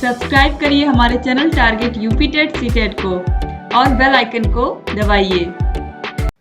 Subscribe करिए हमारे channel target UP TET CTET को और बेल आइकन को दबाइए।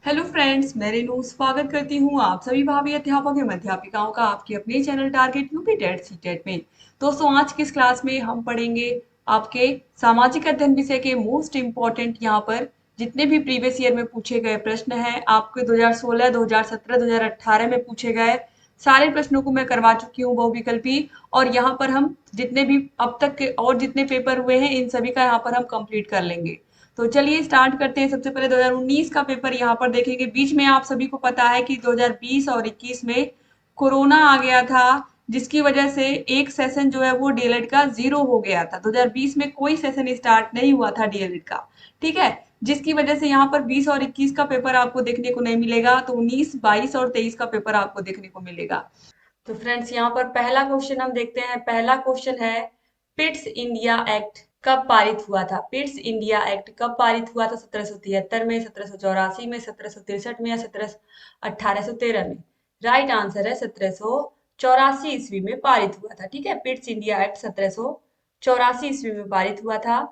हेलो फ्रेंड्स, मैं रेनू स्वागत करती हूँ आप सभी भावी अध्यापक एवं अध्यापिकाओं का आपके अपने channel target UP TET CTET में। दोस्तों, आज की इस क्लास में हम पढ़ेंगे आपके सामाजिक अध्ययन विषय के मोस्ट इम्पोर्टेंट यहाँ पर जितने भी प्रीवियस ईयर में पूछे गए प्रश्न हैं, आपके 2016, 2017, 2018 में पूछे गए सारे प्रश्नों को मैं करवा चुकी हूँ बहुविकल्पी। और यहाँ पर हम जितने भी अब तक के और जितने पेपर हुए हैं इन सभी का यहाँ पर हम कंप्लीट कर लेंगे। तो चलिए स्टार्ट करते हैं। सबसे पहले 2019 का पेपर यहाँ पर देखेंगे। बीच में आप सभी को पता है कि 2020 और 21 में कोरोना आ गया था, जिसकी वजह से एक सेशन जो है वो डीएलएड का 0 हो गया था। 2020 में कोई सेशन स्टार्ट नहीं हुआ था डीएलएड का, ठीक है, जिसकी वजह से यहाँ पर 20 और 21 का पेपर आपको देखने को नहीं मिलेगा। तो 19, 22 और 23 का पेपर आपको देखने को मिलेगा। तो फ्रेंड्स, यहाँ पर पहला क्वेश्चन हम देखते हैं। पहला क्वेश्चन है, पिट्स इंडिया एक्ट कब पारित हुआ था? पिट्स इंडिया एक्ट कब पारित हुआ था? 1773 में, 1784 में, 1763 में या 1813 में? राइट आंसर है 1784 ईस्वी में पारित हुआ था। ठीक है, पिट्स इंडिया एक्ट 1784 ईस्वी में पारित हुआ था।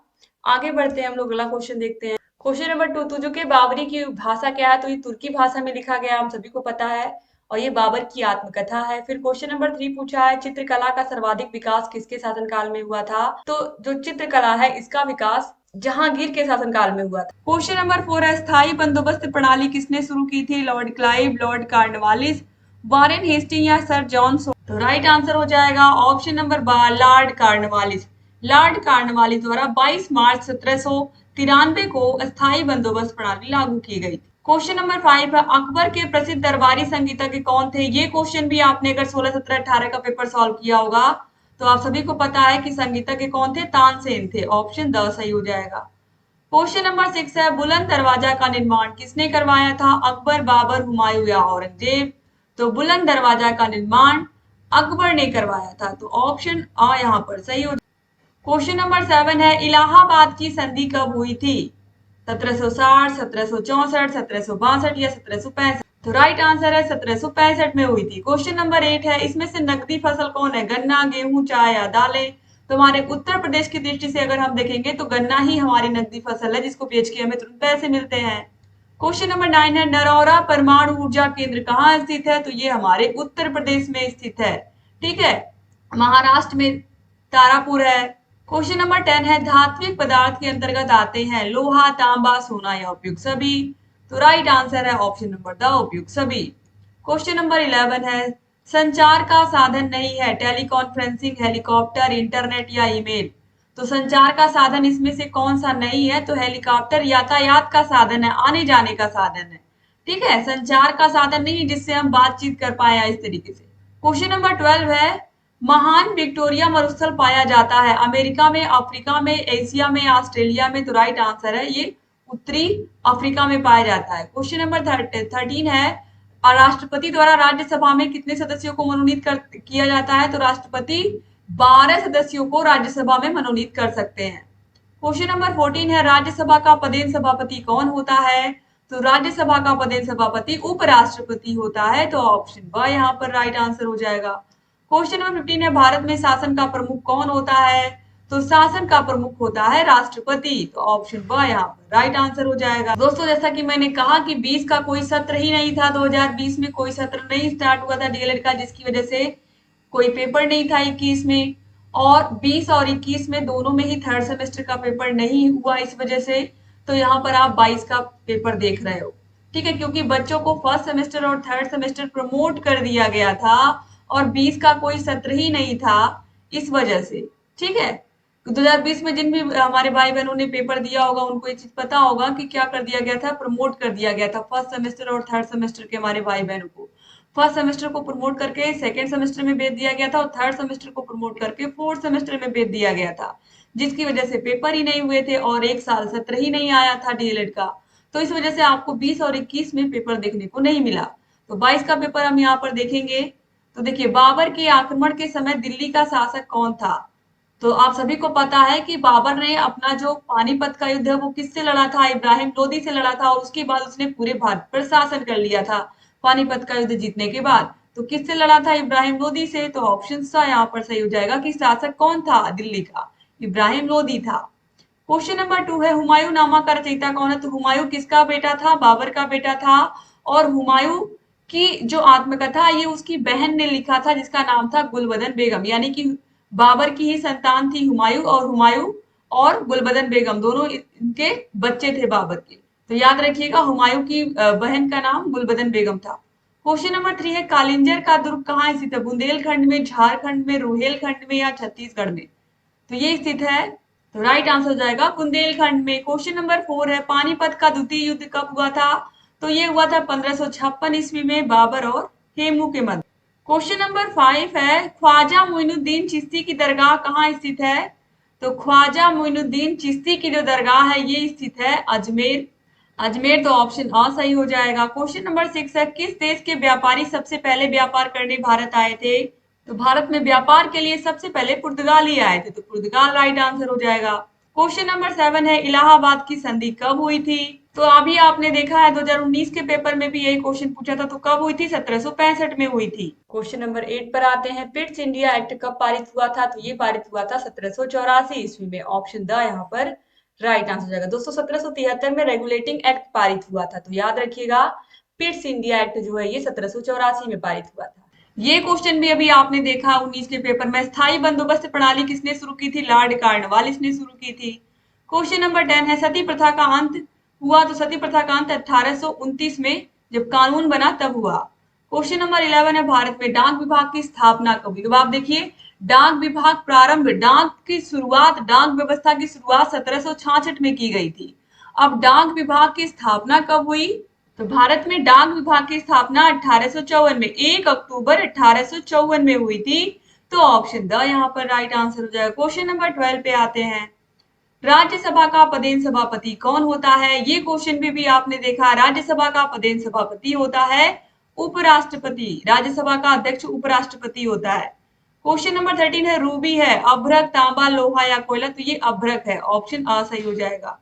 आगे बढ़ते हैं हम लोग, अगला क्वेश्चन देखते हैं। क्वेश्चन नंबर 2, तुजुके बाबरी की भाषा क्या है? तो ये तुर्की भाषा में लिखा गया, हम सभी को पता है, और ये बाबर की आत्मकथा है। फिर क्वेश्चन नंबर 3 पूछा है, चित्रकला का सर्वाधिक विकास किसके शासनकाल में हुआ था? तो जो चित्रकला है इसका विकास जहांगीर के शासनकाल में हुआ था। क्वेश्चन नंबर 4 है, स्थायी बंदोबस्त प्रणाली किसने शुरू की थी? Lord Clive, lord Cornwallis, Warren Hasting या सर जॉन सो? तो राइट आंसर हो जाएगा option number 12, lord Cornwallis. Lord Cornwallis द्वारा 22 मार्च 1793 को अस्थायी बंदोबस्त प्रणाली लागू की गई। क्वेश्चन नंबर 5 है, अकबर के प्रसिद्ध दरबारी संगीतज्ञ कौन थे? ये क्वेश्चन भी आपने अगर 16, 17, 18 का पेपर सॉल्व किया होगा तो आप सभी को पता है कि संगीतज्ञ कौन थे? तानसेन थे। ऑप्शन द सही हो जाएगा। क्वेश्चन नंबर 6 है, बुलंद दरवाजा का निर्माण किसने करवाया था? अकबर, बाबर, हुमायूं या औरंगजेब? तो बुलंद दरवाजा का निर्माण अकबर ने करवाया था। तो ऑप्शन आ यहाँ पर सही हो। क्वेश्चन नंबर 7 है, इलाहाबाद की संधि कब हुई थी? 1760, 1764, 1762 या 1765? तो राइट आंसर है 1765 में हुई थी। क्वेश्चन नंबर 8 है, इसमें से नकदी फसल कौन है? गन्ना, गेहूं, चाय या दालें? तो हमारे उत्तर प्रदेश की दृष्टि से अगर हम देखेंगे तो गन्ना ही हमारी नकदी फसल है, जिसको बेच के हमें तुरंत पैसे मिलते हैं। क्वेश्चन नंबर 9 है, नरौरा परमाणु ऊर्जा केंद्र कहाँ स्थित है? तो ये हमारे उत्तर प्रदेश में स्थित है। ठीक है, महाराष्ट्र में तारापुर है। क्वेश्चन नंबर 10 है, धात्विक पदार्थ के अंतर्गत आते हैं लोहा, तांबा, सोना या उपयुक्त सभी? तो राइट आंसर है ऑप्शन नंबर द उपयुक्त सभी। क्वेश्चन नंबर 11 है, संचार का साधन नहीं है, टेलीकॉन्फ्रेंसिंग, हेलीकॉप्टर, इंटरनेट या ईमेल? तो संचार का साधन इसमें से कौन सा नहीं है? तो हेलीकॉप्टर यातायात का साधन है, आने जाने का साधन है। ठीक है, संचार का साधन नहीं जिससे हम बातचीत कर पाए इस तरीके से। क्वेश्चन नंबर 12 है, महान विक्टोरिया मरुस्थल पाया जाता है अमेरिका में, अफ्रीका में, एशिया में, ऑस्ट्रेलिया में? तो राइट आंसर है ये उत्तरी अफ्रीका में पाया जाता है। क्वेश्चन नंबर 13 है, राष्ट्रपति द्वारा राज्यसभा में कितने सदस्यों को मनोनीत किया जाता है? तो राष्ट्रपति 12 सदस्यों को राज्यसभा में मनोनीत कर सकते हैं। क्वेश्चन नंबर 14 है, राज्यसभा का पदेन सभापति कौन होता है? तो राज्यसभा का पदेन सभापति उपराष्ट्रपति होता है। तो ऑप्शन ब यहाँ पर राइट आंसर हो जाएगा। क्वेश्चन नंबर 15 है, भारत में शासन का प्रमुख कौन होता है? तो शासन का प्रमुख होता है राष्ट्रपति। तो ऑप्शन ब यहाँ पर राइट आंसर हो जाएगा। दोस्तों, जैसा कि मैंने कहा कि 20 का कोई सत्र ही नहीं था, 2020 में कोई सत्र नहीं स्टार्ट हुआ था डीएलएड का, जिसकी वजह से कोई पेपर नहीं था 21 में, और 20 और 21 में दोनों में ही थर्ड सेमेस्टर का पेपर नहीं हुआ इस वजह से। तो यहाँ पर आप 22 का पेपर देख रहे हो। ठीक है, क्योंकि बच्चों को फर्स्ट सेमेस्टर और थर्ड सेमेस्टर प्रमोट कर दिया गया था और 20 का कोई सत्र ही नहीं था इस वजह से। ठीक है, 2020 में जिन भी हमारे भाई बहनों ने पेपर दिया होगा उनको ये चीज पता होगा कि क्या कर दिया गया था, प्रमोट कर दिया गया था फर्स्ट सेमेस्टर और थर्ड सेमेस्टर के हमारे भाई बहनों को। फर्स्ट सेमेस्टर को प्रमोट करके सेकेंड सेमेस्टर में भेज दिया गया था और थर्ड सेमेस्टर को प्रमोट करके फोर्थ सेमेस्टर में भेज दिया गया था, जिसकी वजह से पेपर ही नहीं हुए थे और एक साल सत्र ही नहीं आया था डीएलएड का। तो इस वजह से आपको 20 और 21 में पेपर देखने को नहीं मिला। तो 22 का पेपर हम यहाँ पर देखेंगे। तो देखिए, बाबर के आक्रमण के समय दिल्ली का शासक कौन था? तो आप सभी को पता है कि बाबर ने अपना जो पानीपत का युद्ध है वो किससे लड़ा था? इब्राहिम लोदी से लड़ा था, और उसके बाद उसने पूरे भारत पर शासन कर लिया था पानीपत का युद्ध जीतने के बाद। तो किससे लड़ा था? इब्राहिम लोदी से। तो ऑप्शन सा यहाँ पर सही हो जाएगा कि शासक कौन था दिल्ली का? इब्राहिम लोदी था। क्वेश्चन नंबर 2 है हुमायूं नामा का रचयिता कौन है? तो हुमायूं किसका बेटा था? बाबर का बेटा था। और हुमायूं की जो आत्मकथा ये उसकी बहन ने लिखा था जिसका नाम था गुलबदन बेगम, यानी कि बाबर की ही संतान थी हुमायूं, और हुमायूं और गुलबदन बेगम दोनों इनके बच्चे थे बाबर के। तो याद रखिएगा हुमायूं की बहन का नाम गुलबदन बेगम था। क्वेश्चन नंबर 3 है कालिंजर का दुर्ग कहाँ स्थित है? बुंदेलखंड में, झारखंड में, रुहेलखंड में या छत्तीसगढ़ में? तो ये स्थित है, तो राइट आंसर हो जाएगा बुंदेलखंड में। क्वेश्चन नंबर 4 है पानीपत का द्वितीय युद्ध कब हुआ था? तो ये हुआ था 1556 ईस्वी में बाबर और हेमू के मध्य। क्वेश्चन नंबर 5 है ख्वाजा मोइनुद्दीन चिश्ती की दरगाह कहाँ स्थित है? तो ख्वाजा मोइनुद्दीन चिश्ती की जो दरगाह है ये स्थित है अजमेर। अजमेर, तो ऑप्शन अ सही हो जाएगा। क्वेश्चन नंबर 6 है किस देश के व्यापारी सबसे पहले व्यापार करने भारत आए थे? तो भारत में व्यापार के लिए सबसे पहले पुर्तगाली आए थे, तो पुर्तगाल राइट आंसर हो जाएगा। क्वेश्चन नंबर 7 है इलाहाबाद की संधि कब हुई थी? तो अभी आपने देखा है 2019 के पेपर में भी यही क्वेश्चन पूछा था, तो कब हुई थी? 1765 में हुई थी। क्वेश्चन नंबर 8 पर आते हैं पिट्स इंडिया एक्ट कब पारित हुआ था? तो ये पारित हुआ था 1784 ईस्वी में। ऑप्शन द यहाँ पर राइट आंसर हो जाएगा। दोस्तों 1773 में रेगुलेटिंग एक्ट पारित हुआ था, तो याद रखिएगा पिट्स इंडिया एक्ट जो है ये 1784 में पारित हुआ था। ये क्वेश्चन भी अभी आपने देखा 19 के पेपर में, स्थायी बंदोबस्त प्रणाली किसने शुरू की थी? लॉर्ड कार्नवालिस ने शुरू की थी। क्वेश्चन नंबर 10 है सती प्रथा का अंत हुआ? तो सती प्रथा का अंत 1829 में जब कानून बना तब हुआ। क्वेश्चन नंबर 11 है भारत में डाक विभाग की स्थापना कब हुई? तो आप देखिए डाक विभाग प्रारंभ, डाक की शुरुआत, डाक व्यवस्था की शुरुआत 1766 में की गई थी। अब डाक विभाग की स्थापना कब हुई? तो भारत में डाक विभाग की स्थापना 1854 में, 1 अक्टूबर 1854 में हुई थी। तो ऑप्शन द यहाँ पर राइट आंसर हो जाएगा। क्वेश्चन नंबर 12 पे आते हैं राज्यसभा का पदेन सभापति कौन होता है? ये क्वेश्चन भी आपने देखा, राज्यसभा का पदेन सभापति होता है उपराष्ट्रपति। राज्यसभा का अध्यक्ष उपराष्ट्रपति होता है। क्वेश्चन नंबर 13 है रूबी है अभ्रक, तांबा, लोहा या कोयला? तो ये अभ्रक है, ऑप्शन आ सही हो जाएगा।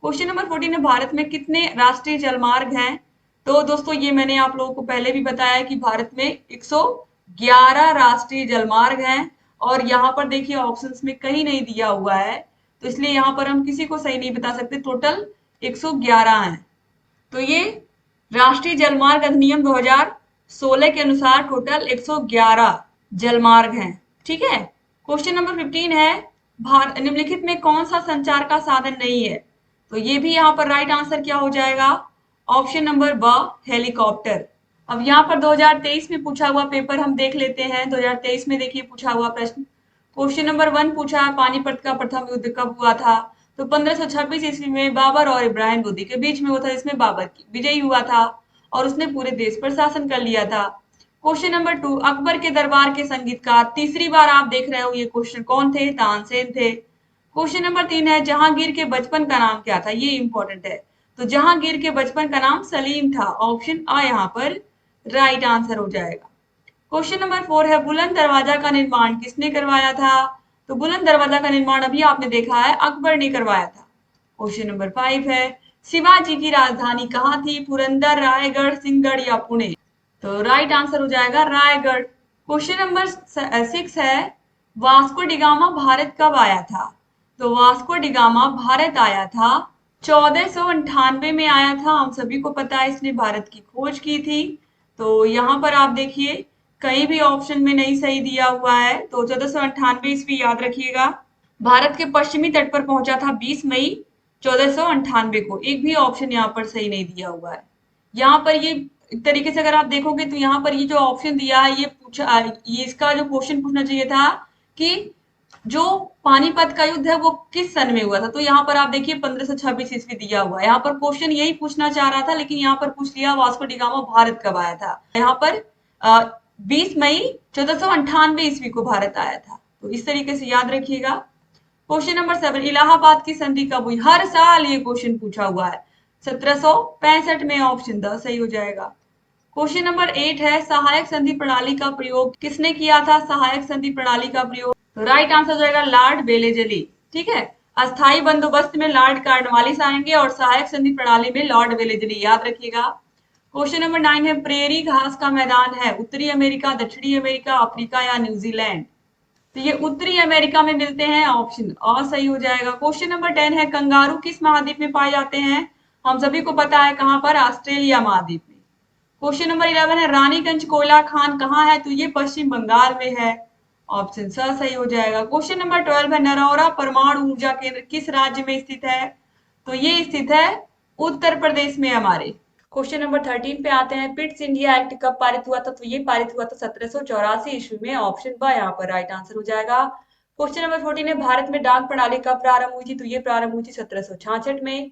क्वेश्चन नंबर 14 है भारत में कितने राष्ट्रीय जलमार्ग हैं? तो दोस्तों ये मैंने आप लोगों को पहले भी बताया कि भारत में 111 राष्ट्रीय जलमार्ग हैं, और यहाँ पर देखिए ऑप्शंस में कहीं नहीं दिया हुआ है, तो इसलिए यहाँ पर हम किसी को सही नहीं बता सकते। टोटल 111 हैं। तो ये राष्ट्रीय जलमार्ग अधिनियम 2016 के अनुसार टोटल 111 जलमार्ग हैं। ठीक है। क्वेश्चन नंबर 15 है निम्नलिखित में कौन सा संचार का साधन नहीं है? तो ये भी यहाँ पर राइट आंसर क्या हो जाएगा? ऑप्शन नंबर ब हेलीकॉप्टर। अब यहाँ पर 2023 में पूछा हुआ पेपर हम देख लेते हैं। 2023 में देखिए पूछा हुआ प्रश्न, क्वेश्चन नंबर 1 पूछा है पानीपत का प्रथम युद्ध कब हुआ था? तो 1526 ईस्वी में बाबर और इब्राहिम लोदी के बीच में हुआ था, इसमें बाबर की विजयी हुआ था और उसने पूरे देश पर शासन कर लिया था। क्वेश्चन नंबर 2 अकबर के दरबार के संगीतकार, तीसरी बार आप देख रहे हो ये क्वेश्चन, कौन थे? तानसेन थे। क्वेश्चन नंबर 3 है जहांगीर के बचपन का नाम क्या था? ये इंपॉर्टेंट है। तो जहांगीर के बचपन का नाम सलीम था। ऑप्शन आ यहाँ पर राइट आंसर हो जाएगा। क्वेश्चन नंबर 4 है बुलंद दरवाजा का निर्माण किसने करवाया था? तो बुलंद दरवाजा का निर्माण अभी आपने देखा है अकबर ने करवाया था। क्वेश्चन नंबर 5 है शिवाजी की राजधानी कहाँ थी? पुरंदर, रायगढ़, सिंहगढ़ या पुणे? तो राइट आंसर हो जाएगा रायगढ़। क्वेश्चन नंबर 6 है वास्को डिगामा भारत कब आया था? तो वास्को डिगामा भारत आया था 1498 में आया था। हम सभी को पता है इसने भारत की खोज की थी। तो यहाँ पर आप देखिए कहीं भी ऑप्शन में नहीं सही दिया हुआ है, तो 1498 ईस्वी याद रखिएगा। भारत के पश्चिमी तट पर पहुंचा था 20 मई 1498 को। एक भी ऑप्शन यहाँ पर सही नहीं दिया हुआ है। यहाँ पर ये एक तरीके से अगर आप देखोगे तो यहाँ पर ये जो ऑप्शन दिया है ये पूछा, ये इसका जो क्वेश्चन पूछना चाहिए था कि जो पानीपत का युद्ध है वो किस सन में हुआ था? तो यहाँ पर आप देखिए 1526 ईस्वी दिया हुआ है। यहाँ पर क्वेश्चन यही पूछना चाह रहा था, लेकिन यहाँ पर पूछ लिया वास्को डिगामा भारत कब आया था। यहाँ पर 20 मई 1498 ईस्वी को भारत आया था। तो इस तरीके से याद रखिएगा। क्वेश्चन नंबर 7 इलाहाबाद की संधि कब हुई? हर साल ये क्वेश्चन पूछा हुआ है। 1765 में, ऑप्शन द सही हो जाएगा। क्वेश्चन नंबर 8 है सहायक संधि प्रणाली का प्रयोग किसने किया था? सहायक संधि प्रणाली का प्रयोग, तो राइट आंसर हो जाएगा लॉर्ड बेलेजली। ठीक है। अस्थाई बंदोबस्त में लॉर्ड कार्नवालिस आएंगे और सहायक संधि प्रणाली में लॉर्ड बेलेजली, याद रखिएगा। क्वेश्चन नंबर 9 है प्रेरी घास का मैदान है उत्तरी अमेरिका, दक्षिणी अमेरिका, अफ्रीका या न्यूजीलैंड? तो ये उत्तरी अमेरिका में मिलते हैं, ऑप्शन और सही हो जाएगा। क्वेश्चन नंबर 10 है, कंगारू किस महाद्वीप में पाए जाते हैं? हम सभी को पता है कहाँ पर, ऑस्ट्रेलिया महाद्वीप में। क्वेश्चन नंबर 11 है, रानीगंज कोयला खान कहाँ है? तो ये पश्चिम बंगाल में है, ऑप्शन स सही हो जाएगा। क्वेश्चन नंबर 12 है, नरौरा परमाणु ऊर्जा केंद्र किस राज्य में स्थित है? तो ये स्थित है उत्तर प्रदेश में हमारे। क्वेश्चन नंबर 13 पे आते हैं, पिट्स इंडिया एक्ट कब पारित हुआ था? तो ये पारित हुआ था 1784 ईस्वी में, ऑप्शन ब यहाँ पर राइट आंसर हो जाएगा। क्वेश्चन नंबर 14 है, भारत में डाक प्रणाली कब प्रारंभ हुई थी? तो ये प्रारंभ हुई थी 1766 में।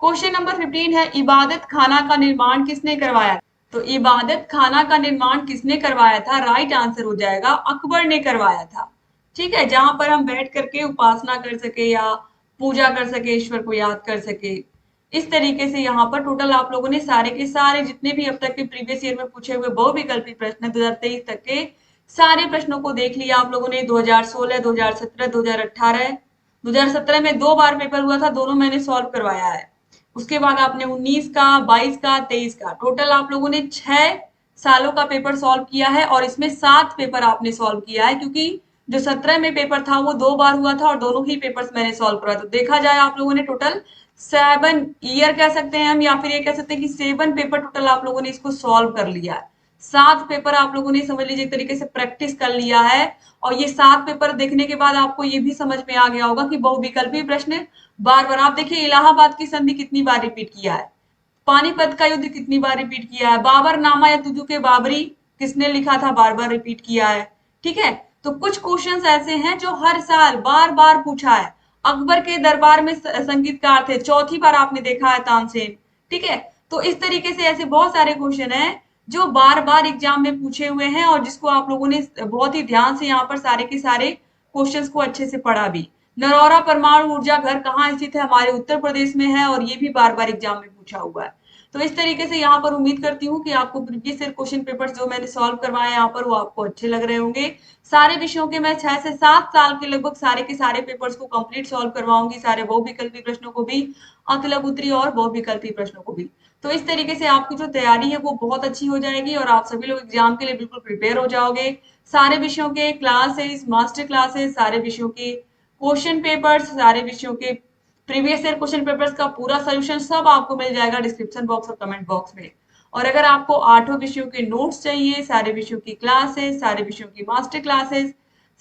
क्वेश्चन नंबर 15 है, इबादत खाना का निर्माण किसने करवाया? तो इबादत खाना का निर्माण किसने करवाया था? राइट आंसर हो जाएगा अकबर ने करवाया था। ठीक है, जहां पर हम बैठ करके उपासना कर सके या पूजा कर सके, ईश्वर को याद कर सके। इस तरीके से यहाँ पर टोटल आप लोगों ने सारे के सारे जितने भी अब तक के प्रीवियस ईयर में पूछे हुए बहुविकल्पी प्रश्न 2023 तक के सारे प्रश्नों को देख लिया आप लोगों ने। 2016, 2017, 2018, 2017 में 2 बार पेपर हुआ था, दोनों मैंने सॉल्व करवाया है। उसके बाद आपने 19 का, 22 का, 23 का, टोटल आप लोगों ने 6 सालों का पेपर सॉल्व किया है और इसमें 7 पेपर आपने सॉल्व किया है, क्योंकि जो 17 में पेपर था वो 2 बार हुआ था और दोनों ही पेपर्स मैंने सॉल्व करवाया। तो देखा जाए आप लोगों ने टोटल 7 ईयर कह सकते हैं हम, या फिर ये कह सकते हैं कि 7 पेपर टोटल आप लोगों ने इसको सॉल्व कर लिया है। 7 पेपर आप लोगों ने समझ लीजिए एक तरीके से प्रैक्टिस कर लिया है। और ये 7 पेपर देखने के बाद आपको ये भी समझ में आ गया होगा कि बहुविकल्पी प्रश्न बार बार, आप देखिए इलाहाबाद की संधि कितनी बार रिपीट किया है, पानीपत का युद्ध कितनी बार रिपीट किया है, बाबर नामा या तुजु के बाबरी किसने लिखा था, बार बार रिपीट किया है। ठीक है, तो कुछ क्वेश्चंस ऐसे हैं जो हर साल बार बार पूछा है। अकबर के दरबार में संगीतकार थे, चौथी बार आपने देखा है तानसेन। ठीक है, तो इस तरीके से ऐसे बहुत सारे क्वेश्चन हैं जो बार बार एग्जाम में पूछे हुए हैं और जिसको आप लोगों ने बहुत ही ध्यान से यहाँ पर सारे के सारे क्वेश्चंस को अच्छे से पढ़ा भी। नरौरा परमाणु ऊर्जा घर कहाँ स्थित है? हमारे उत्तर प्रदेश में है और ये भी बार बार एग्जाम में पूछा हुआ है। तो इस तरीके से यहाँ पर उम्मीद करती हूँ कि आपको प्रीवियस ईयर क्वेश्चन पेपर्स जो मैंने सॉल्व करवाए यहाँ पर वो आपको अच्छे लग रहे होंगे। सारे विषयों के मैं 6 से 7 साल के लगभग सारे के सारे पेपर्स को कंप्लीट सॉल्व करवाऊंगी, सारे बहुविकल्पी प्रश्नों को भी, अतुलक उत्तरी और बहुविकल्पी प्रश्नों को भी। तो इस तरीके से आपकी जो तैयारी है वो बहुत अच्छी हो जाएगी और आप सभी लोग एग्जाम के लिए बिल्कुल प्रिपेयर हो जाओगे। सारे विषयों के क्लासेस, मास्टर क्लासेस, सारे विषयों के क्वेश्चन पेपर्स, सारे विषयों के प्रीवियस ईयर क्वेश्चन पेपर्स का पूरा सोल्यूशन सब आपको मिल जाएगा डिस्क्रिप्शन बॉक्स और कमेंट बॉक्स में। और अगर आपको 8 विषयों के नोट्स चाहिए, सारे विषयों की क्लासेस, सारे विषयों की मास्टर क्लासेस,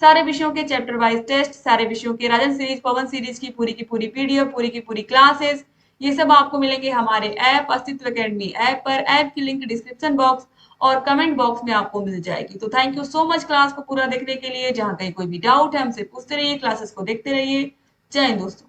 सारे विषयों के चैप्टर वाइज टेस्ट, सारे विषयों के राजन सीरीज, पवन सीरीज की पूरी पीडीएफ, पूरी की पूरी क्लासेस, ये सब आपको मिलेंगे हमारे ऐप अस्तित्व एकेडमी ऐप पर। ऐप की लिंक डिस्क्रिप्शन बॉक्स और कमेंट बॉक्स में आपको मिल जाएगी। तो thank you so much class को पूरा देखने के लिए। जहां कहीं कोई भी डाउट है हमसे पूछते रहिए, क्लासेस को देखते रहिए। जय हिंद दोस्तों।